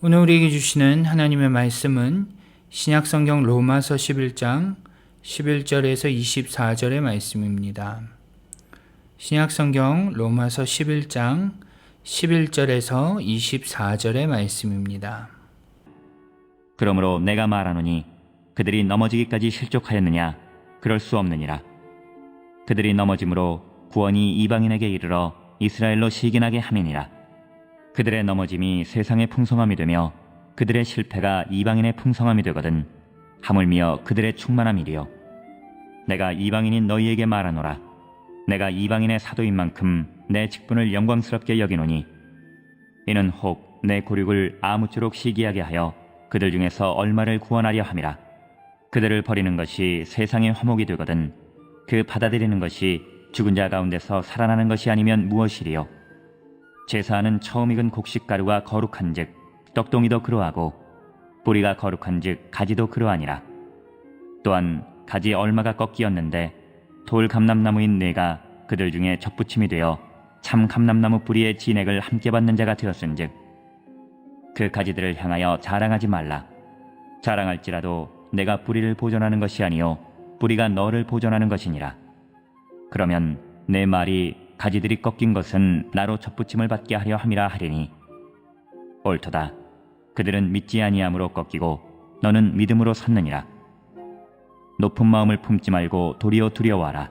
오늘 우리에게 주시는 하나님의 말씀은 신약성경 로마서 11장 11절에서 24절의 말씀입니다. 신약성경 로마서 11장 11절에서 24절의 말씀입니다. 그러므로 내가 말하노니 그들이 넘어지기까지 실족하였느냐? 그럴 수 없느니라. 그들이 넘어짐으로 구원이 이방인에게 이르러 이스라엘로 시기나게 함이니라. 그들의 넘어짐이 세상의 풍성함이 되며 그들의 실패가 이방인의 풍성함이 되거든 하물며 그들의 충만함이리요. 내가 이방인인 너희에게 말하노라. 내가 이방인의 사도인 만큼 내 직분을 영광스럽게 여기노니 이는 혹 내 고륙을 아무쪼록 시기하게 하여 그들 중에서 얼마를 구원하려 함이라. 그들을 버리는 것이 세상의 화목이 되거든 그 받아들이는 것이 죽은 자 가운데서 살아나는 것이 아니면 무엇이리요. 제사하는 처음 익은 곡식가루가 거룩한즉 떡동이도 그러하고 뿌리가 거룩한즉 가지도 그러하니라. 또한 가지 얼마가 꺾이었는데 돌 감람나무인 내가 그들 중에 접붙임이 되어 참 감람나무 뿌리의 진액을 함께 받는 자가 되었은즉 그 가지들을 향하여 자랑하지 말라. 자랑할지라도 내가 뿌리를 보존하는 것이 아니요 뿌리가 너를 보존하는 것이니라. 그러면 내 말이 가지들이 꺾인 것은 나로 접붙임을 받게 하려 함이라 하리니 옳도다. 그들은 믿지 아니함으로 꺾이고 너는 믿음으로 섰느니라. 높은 마음을 품지 말고 도리어 두려워하라.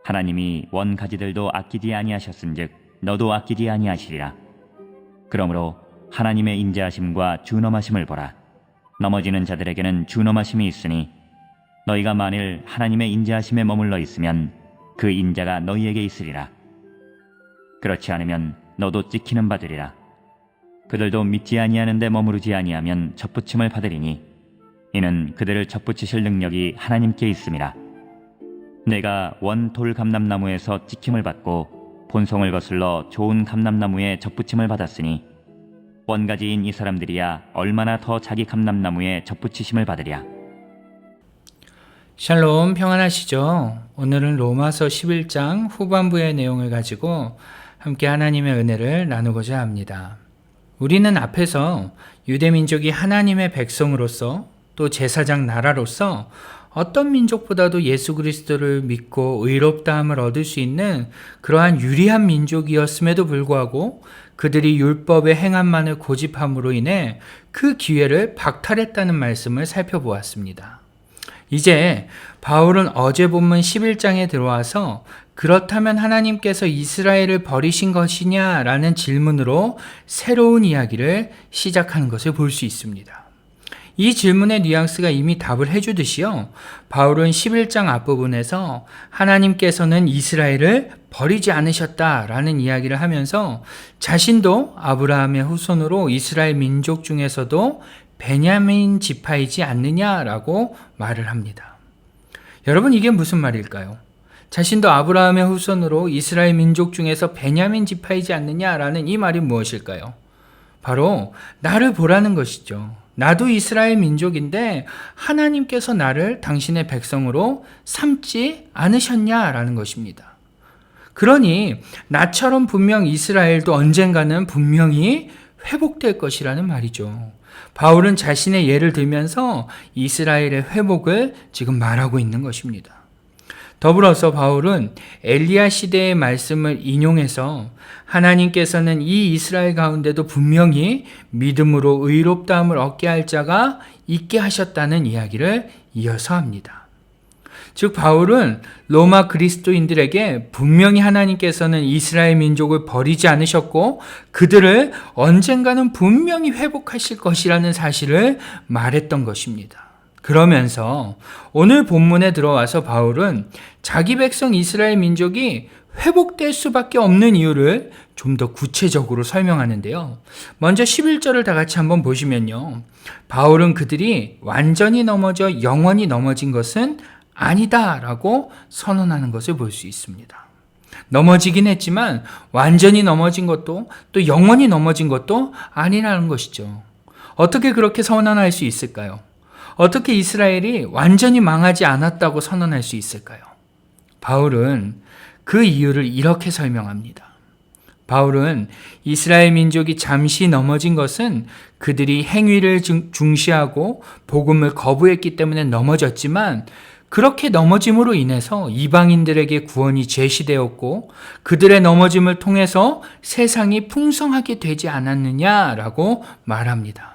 하나님이 원 가지들도 아끼지 아니하셨은즉 너도 아끼지 아니하시리라. 그러므로 하나님의 인자하심과 준엄하심을 보라. 넘어지는 자들에게는 준엄하심이 있으니 너희가 만일 하나님의 인자하심에 머물러 있으면 그 인자가 너희에게 있으리라. 그렇지 않으면 너도 찍히는 바 되리라. 그들도 믿지 아니하는데 머무르지 아니하면 접붙임을 받으리니 이는 그들을 접붙이실 능력이 하나님께 있음이라. 내가 원 돌 감람나무에서 찍힘을 받고 본성을 거슬러 좋은 감람나무에 접붙임을 받았으니 원가지인 이 사람들이야 얼마나 더 자기 감람나무에 접붙이심을 받으랴. 샬롬, 평안하시죠? 오늘은 로마서 11장 후반부의 내용을 가지고 함께 하나님의 은혜를 나누고자 합니다. 우리는 앞에서 유대민족이 하나님의 백성으로서 또 제사장 나라로서 어떤 민족보다도 예수 그리스도를 믿고 의롭다함을 얻을 수 있는 그러한 유리한 민족이었음에도 불구하고 그들이 율법의 행함만을 고집함으로 인해 그 기회를 박탈했다는 말씀을 살펴보았습니다. 이제 바울은 어제 본문 11장에 들어와서 그렇다면 하나님께서 이스라엘을 버리신 것이냐라는 질문으로 새로운 이야기를 시작하는 것을 볼 수 있습니다. 이 질문의 뉘앙스가 이미 답을 해주듯이요. 바울은 11장 앞부분에서 하나님께서는 이스라엘을 버리지 않으셨다라는 이야기를 하면서 자신도 아브라함의 후손으로 이스라엘 민족 중에서도 베냐민 지파이지 않느냐라고 말을 합니다. 여러분, 이게 무슨 말일까요? 자신도 아브라함의 후손으로 이스라엘 민족 중에서 베냐민 지파이지 않느냐라는 이 말이 무엇일까요? 바로 나를 보라는 것이죠. 나도 이스라엘 민족인데 하나님께서 나를 당신의 백성으로 삼지 않으셨냐라는 것입니다. 그러니 나처럼 분명 이스라엘도 언젠가는 분명히 회복될 것이라는 말이죠. 바울은 자신의 예를 들면서 이스라엘의 회복을 지금 말하고 있는 것입니다. 더불어서 바울은 엘리야 시대의 말씀을 인용해서 하나님께서는 이 이스라엘 가운데도 분명히 믿음으로 의롭다함을 얻게 할 자가 있게 하셨다는 이야기를 이어서 합니다. 즉 바울은 로마 그리스도인들에게 분명히 하나님께서는 이스라엘 민족을 버리지 않으셨고 그들을 언젠가는 분명히 회복하실 것이라는 사실을 말했던 것입니다. 그러면서 오늘 본문에 들어와서 바울은 자기 백성 이스라엘 민족이 회복될 수밖에 없는 이유를 좀 더 구체적으로 설명하는데요. 먼저 11절을 다 같이 한번 보시면요. 바울은 그들이 완전히 넘어져 영원히 넘어진 것은 아니다라고 선언하는 것을 볼 수 있습니다. 넘어지긴 했지만 완전히 넘어진 것도 또 영원히 넘어진 것도 아니라는 것이죠. 어떻게 그렇게 선언할 수 있을까요? 어떻게 이스라엘이 완전히 망하지 않았다고 선언할 수 있을까요? 바울은 그 이유를 이렇게 설명합니다. 바울은 이스라엘 민족이 잠시 넘어진 것은 그들이 행위를 중시하고 복음을 거부했기 때문에 넘어졌지만, 그렇게 넘어짐으로 인해서 이방인들에게 구원이 제시되었고 그들의 넘어짐을 통해서 세상이 풍성하게 되지 않았느냐라고 말합니다.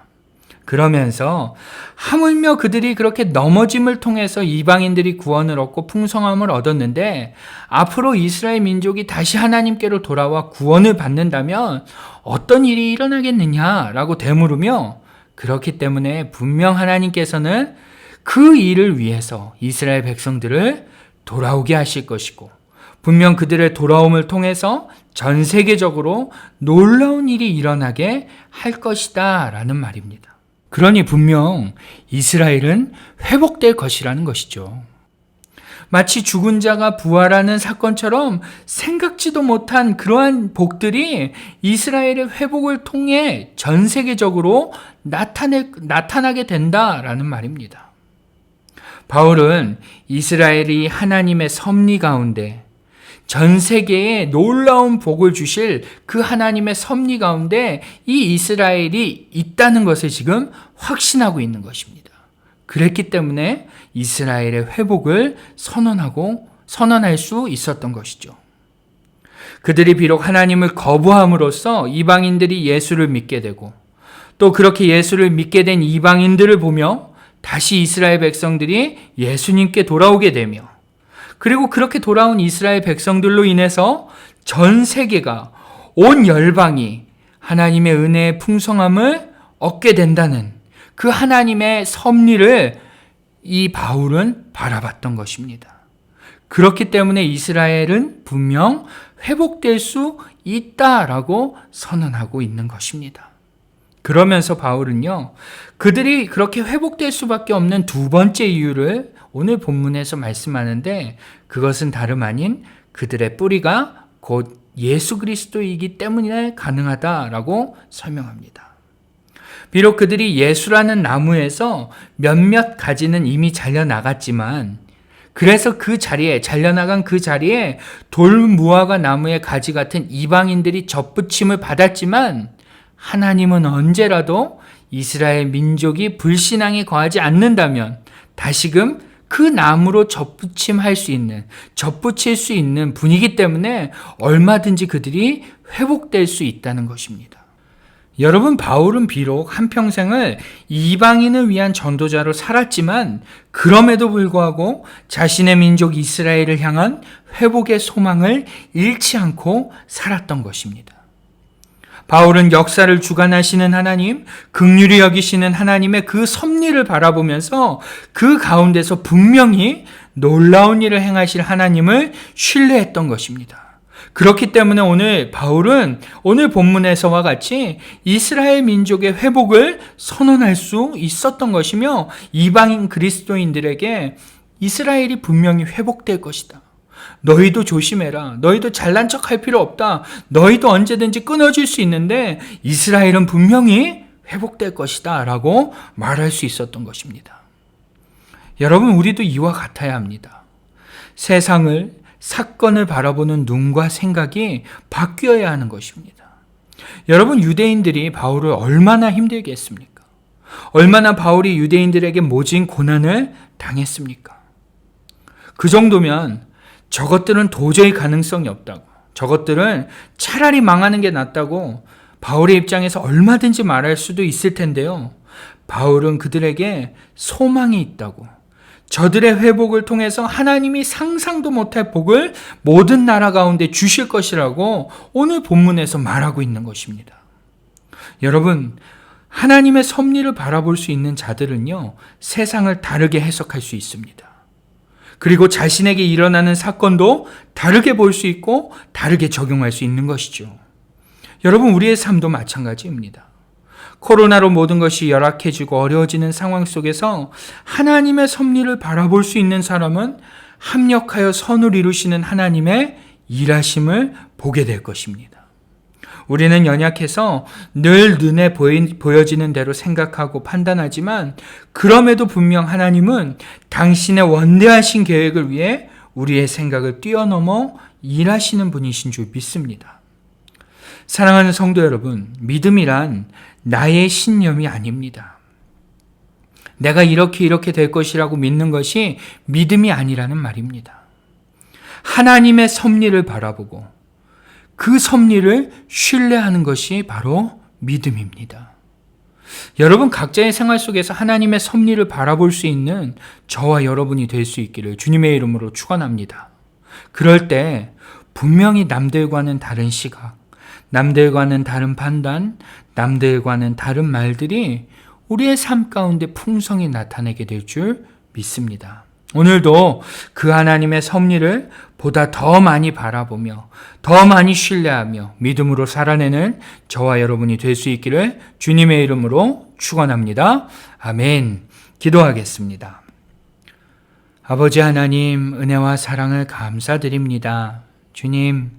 그러면서 하물며 그들이 그렇게 넘어짐을 통해서 이방인들이 구원을 얻고 풍성함을 얻었는데, 앞으로 이스라엘 민족이 다시 하나님께로 돌아와 구원을 받는다면 어떤 일이 일어나겠느냐라고 되물으며, 그렇기 때문에 분명 하나님께서는 그 일을 위해서 이스라엘 백성들을 돌아오게 하실 것이고, 분명 그들의 돌아옴을 통해서 전 세계적으로 놀라운 일이 일어나게 할 것이다 라는 말입니다. 그러니 분명 이스라엘은 회복될 것이라는 것이죠. 마치 죽은 자가 부활하는 사건처럼 생각지도 못한 그러한 복들이 이스라엘의 회복을 통해 전 세계적으로 나타나게 된다라는 말입니다. 바울은 이스라엘이 하나님의 섭리 가운데, 전 세계에 놀라운 복을 주실 그 하나님의 섭리 가운데 이 이스라엘이 있다는 것을 지금 확신하고 있는 것입니다. 그랬기 때문에 이스라엘의 회복을 선언할 수 있었던 것이죠. 그들이 비록 하나님을 거부함으로써 이방인들이 예수를 믿게 되고, 또 그렇게 예수를 믿게 된 이방인들을 보며 다시 이스라엘 백성들이 예수님께 돌아오게 되며, 그리고 그렇게 돌아온 이스라엘 백성들로 인해서 전 세계가, 온 열방이 하나님의 은혜의 풍성함을 얻게 된다는 그 하나님의 섭리를 이 바울은 바라봤던 것입니다. 그렇기 때문에 이스라엘은 분명 회복될 수 있다라고 선언하고 있는 것입니다. 그러면서 바울은요, 그들이 그렇게 회복될 수밖에 없는 두 번째 이유를 오늘 본문에서 말씀하는데, 그것은 다름 아닌 그들의 뿌리가 곧 예수 그리스도이기 때문에 가능하다라고 설명합니다. 비록 그들이 예수라는 나무에서 몇몇 가지는 이미 잘려나갔지만, 그래서 잘려나간 그 자리에 돌무화과 나무의 가지 같은 이방인들이 접붙임을 받았지만, 하나님은 언제라도 이스라엘 민족이 불신앙에 거하지 않는다면 다시금 그 나무로 접붙일 수 있는 분이기 때문에 얼마든지 그들이 회복될 수 있다는 것입니다. 여러분, 바울은 비록 한평생을 이방인을 위한 전도자로 살았지만 그럼에도 불구하고 자신의 민족 이스라엘을 향한 회복의 소망을 잃지 않고 살았던 것입니다. 바울은 역사를 주관하시는 하나님, 긍휼히 여기시는 하나님의 그 섭리를 바라보면서 그 가운데서 분명히 놀라운 일을 행하실 하나님을 신뢰했던 것입니다. 그렇기 때문에 오늘 바울은 오늘 본문에서와 같이 이스라엘 민족의 회복을 선언할 수 있었던 것이며, 이방인 그리스도인들에게 이스라엘이 분명히 회복될 것이다. 너희도 조심해라. 너희도 잘난 척할 필요 없다. 너희도 언제든지 끊어질 수 있는데 이스라엘은 분명히 회복될 것이다 라고 말할 수 있었던 것입니다. 여러분, 우리도 이와 같아야 합니다. 세상을, 사건을 바라보는 눈과 생각이 바뀌어야 하는 것입니다. 여러분, 유대인들이 바울을 얼마나 힘들게 했습니까? 얼마나 바울이 유대인들에게 모진 고난을 당했습니까? 그 정도면 저것들은 도저히 가능성이 없다고, 저것들은 차라리 망하는 게 낫다고 바울의 입장에서 얼마든지 말할 수도 있을 텐데요. 바울은 그들에게 소망이 있다고, 저들의 회복을 통해서 하나님이 상상도 못할 복을 모든 나라 가운데 주실 것이라고 오늘 본문에서 말하고 있는 것입니다. 여러분, 하나님의 섭리를 바라볼 수 있는 자들은요, 세상을 다르게 해석할 수 있습니다. 그리고 자신에게 일어나는 사건도 다르게 볼 수 있고 다르게 적용할 수 있는 것이죠. 여러분, 우리의 삶도 마찬가지입니다. 코로나로 모든 것이 열악해지고 어려워지는 상황 속에서 하나님의 섭리를 바라볼 수 있는 사람은 합력하여 선을 이루시는 하나님의 일하심을 보게 될 것입니다. 우리는 연약해서 늘 눈에 보여지는 대로 생각하고 판단하지만, 그럼에도 분명 하나님은 당신의 원대하신 계획을 위해 우리의 생각을 뛰어넘어 일하시는 분이신 줄 믿습니다. 사랑하는 성도 여러분, 믿음이란 나의 신념이 아닙니다. 내가 이렇게 될 것이라고 믿는 것이 믿음이 아니라는 말입니다. 하나님의 섭리를 바라보고 그 섭리를 신뢰하는 것이 바로 믿음입니다. 여러분 각자의 생활 속에서 하나님의 섭리를 바라볼 수 있는 저와 여러분이 될 수 있기를 주님의 이름으로 축원합니다. 그럴 때 분명히 남들과는 다른 시각, 남들과는 다른 판단, 남들과는 다른 말들이 우리의 삶 가운데 풍성히 나타내게 될 줄 믿습니다. 오늘도 그 하나님의 섭리를 보다 더 많이 바라보며 더 많이 신뢰하며 믿음으로 살아내는 저와 여러분이 될 수 있기를 주님의 이름으로 축원합니다. 아멘. 기도하겠습니다. 아버지 하나님, 은혜와 사랑을 감사드립니다. 주님,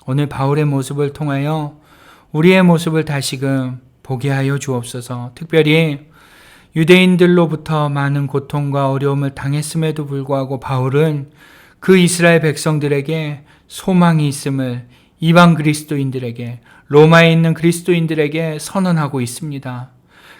오늘 바울의 모습을 통하여 우리의 모습을 다시금 보게 하여 주옵소서. 특별히 유대인들로부터 많은 고통과 어려움을 당했음에도 불구하고 바울은 그 이스라엘 백성들에게 소망이 있음을 이방 그리스도인들에게, 로마에 있는 그리스도인들에게 선언하고 있습니다.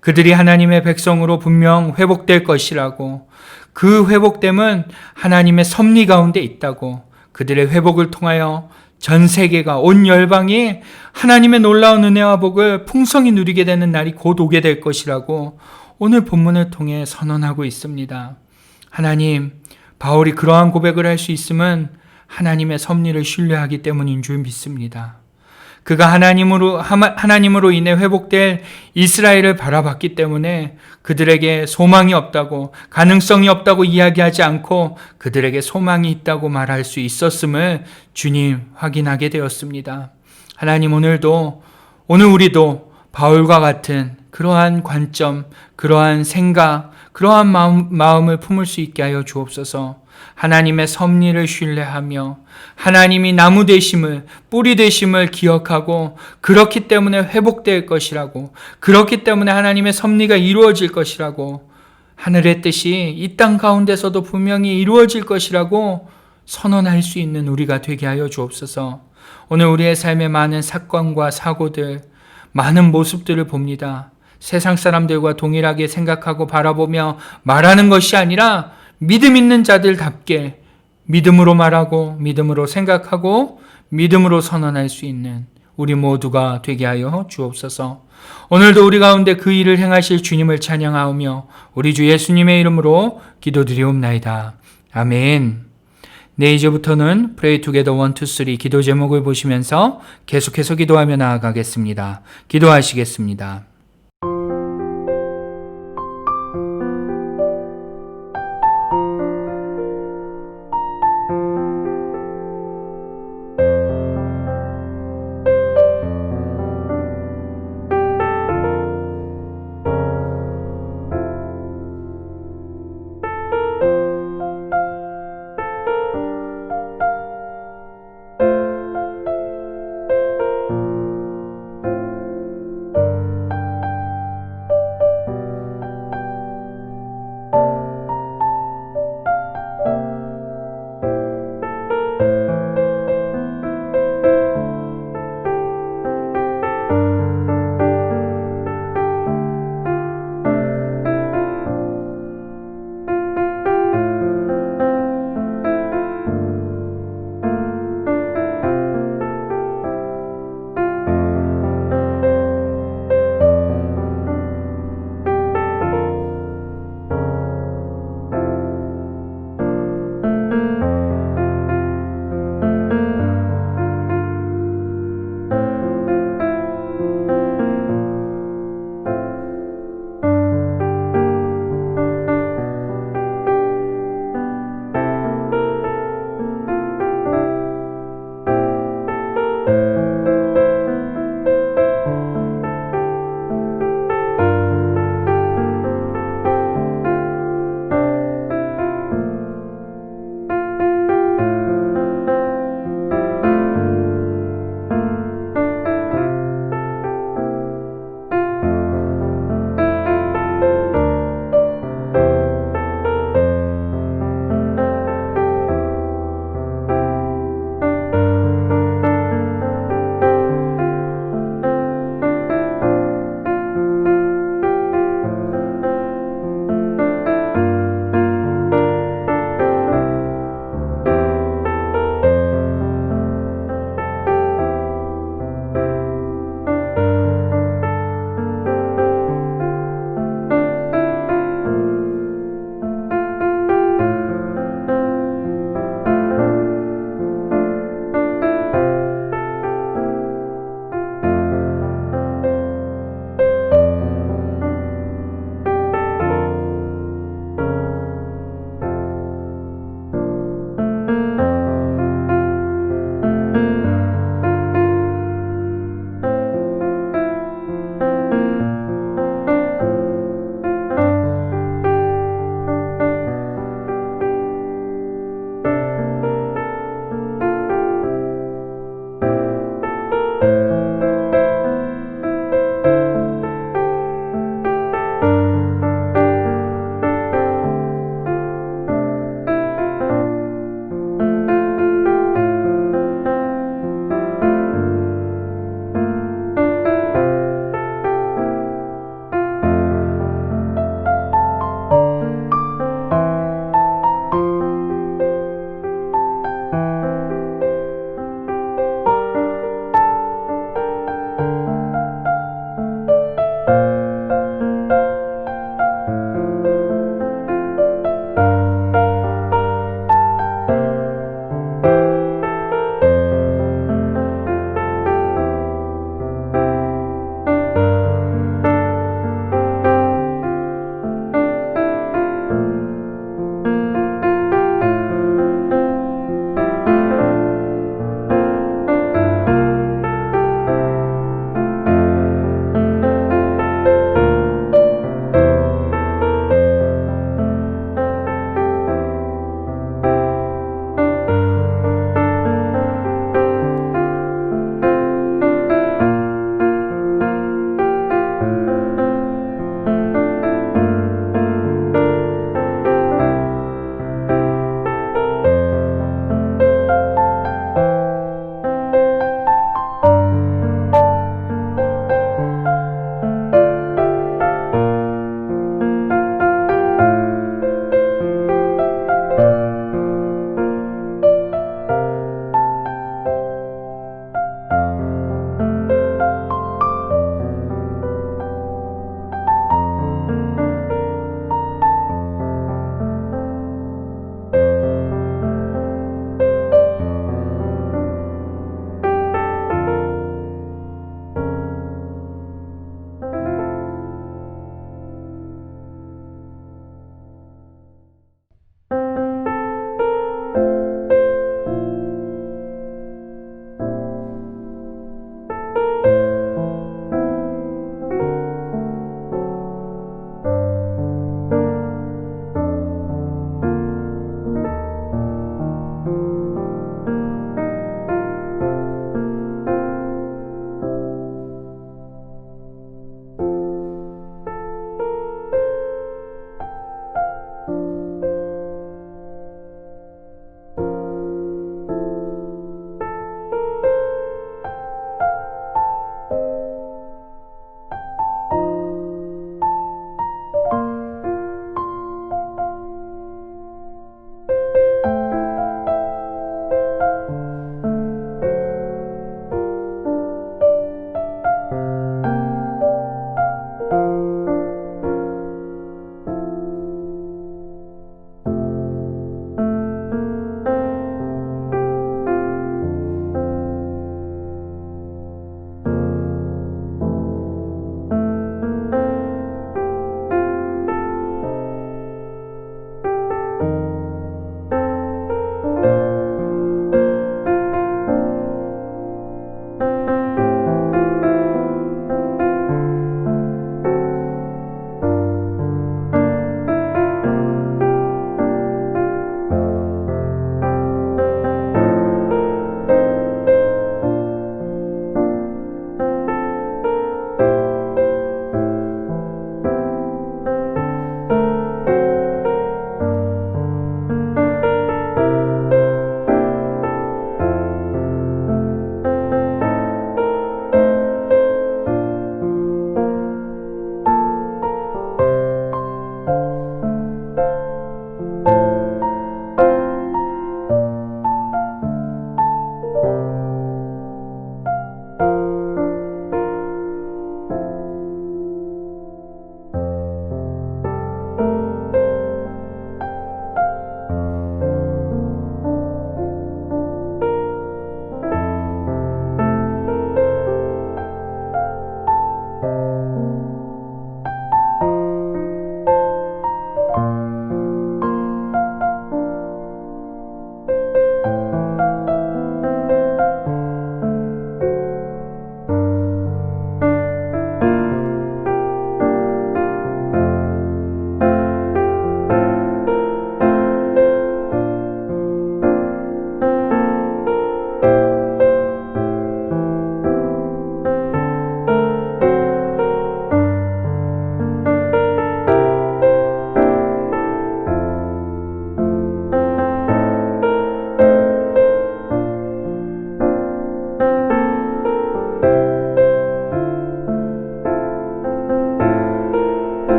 그들이 하나님의 백성으로 분명 회복될 것이라고, 그 회복됨은 하나님의 섭리 가운데 있다고, 그들의 회복을 통하여 전 세계가, 온 열방이 하나님의 놀라운 은혜와 복을 풍성히 누리게 되는 날이 곧 오게 될 것이라고 오늘 본문을 통해 선언하고 있습니다. 하나님, 바울이 그러한 고백을 할 수 있음은 하나님의 섭리를 신뢰하기 때문인 줄 믿습니다. 그가 하나님으로 인해 회복될 이스라엘을 바라봤기 때문에 그들에게 소망이 없다고, 가능성이 없다고 이야기하지 않고 그들에게 소망이 있다고 말할 수 있었음을 주님 확인하게 되었습니다. 하나님, 오늘 우리도 바울과 같은 그러한 관점, 그러한 생각, 그러한 마음을 품을 수 있게 하여 주옵소서. 하나님의 섭리를 신뢰하며 하나님이 나무 되심을, 뿌리 되심을 기억하고, 그렇기 때문에 회복될 것이라고, 그렇기 때문에 하나님의 섭리가 이루어질 것이라고, 하늘의 뜻이 이 땅 가운데서도 분명히 이루어질 것이라고 선언할 수 있는 우리가 되게 하여 주옵소서. 오늘 우리의 삶의 많은 사건과 사고들, 많은 모습들을 봅니다. 세상 사람들과 동일하게 생각하고 바라보며 말하는 것이 아니라 믿음 있는 자들답게 믿음으로 말하고, 믿음으로 생각하고, 믿음으로 선언할 수 있는 우리 모두가 되게 하여 주옵소서. 오늘도 우리 가운데 그 일을 행하실 주님을 찬양하오며 우리 주 예수님의 이름으로 기도드리옵나이다. 아멘. 네, 이제부터는 Pray Together 1, 2, 3 기도 제목을 보시면서 계속해서 기도하며 나아가겠습니다. 기도하시겠습니다.